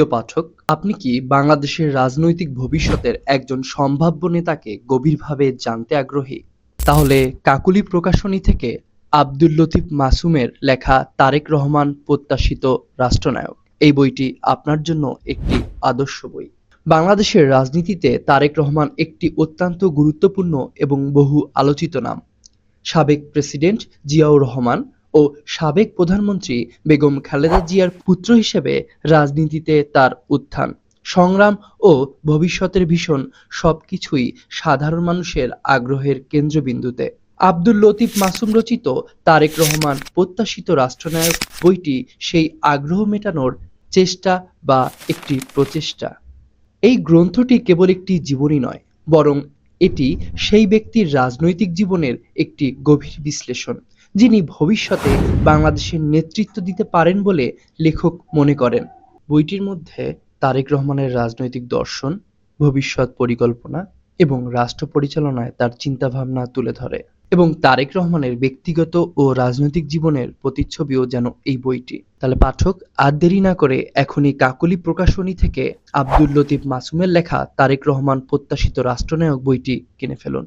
প্রিয় পাঠক, আপনি কি বাংলাদেশের রাজনৈতিক ভবিষ্যতের একজন সম্ভাব্য নেতাকে গভীরভাবে জানতে আগ্রহী? তাহলে কাকলী প্রকাশনী থেকে আব্দুল লতিফ মাসুমের লেখা তারেক রহমান প্রত্যাশিত রাষ্ট্রনায়ক এই বইটি আপনার জন্য একটি আদর্শ বই। বাংলাদেশের রাজনীতিতে তারেক রহমান একটি অত্যন্ত গুরুত্বপূর্ণ এবং বহু আলোচিত নাম। সাবেক প্রেসিডেন্ট জিয়াউর রহমান ও সাবেক প্রধানমন্ত্রী বেগম খালেদা জিয়ার পুত্র হিসেবে রাজনীতিতে তার উত্থান, সংগ্রাম ও ভবিষ্যতের ভিশন সবকিছুই সাধারণ মানুষের আগ্রহের কেন্দ্রবিন্দুতে। আব্দুল লতিফ মাসুম রচিত তারেক রহমান প্রত্যাশিত রাষ্ট্রনায়ক বইটি সেই আগ্রহ মেটানোর চেষ্টা বা একটি প্রচেষ্টা। এই গ্রন্থটি কেবল একটি জীবনী নয়, বরং এটি সেই ব্যক্তির রাজনৈতিক জীবনের একটি গভীর বিশ্লেষণ, যিনি ভবিষ্যতে বাংলাদেশের নেতৃত্ব দিতে পারেন বলে লেখক মনে করেন। বইটির মধ্যে তারেক রহমানের রাজনৈতিক দর্শন, ভবিষ্যৎ পরিকল্পনা এবং রাষ্ট্র পরিচালনায় তার চিন্তাভাবনা তুলে ধরে, এবং তারেক রহমানের ব্যক্তিগত ও রাজনৈতিক জীবনের প্রতিচ্ছবিও যেন এই বইটি। তাহলে পাঠক, আর দেরি না করে এখনই কাকলী প্রকাশনী থেকে আব্দুল লতিফ মাসুমের লেখা তারেক রহমান প্রত্যাশিত রাষ্ট্রনায়ক বইটি কিনে ফেলুন।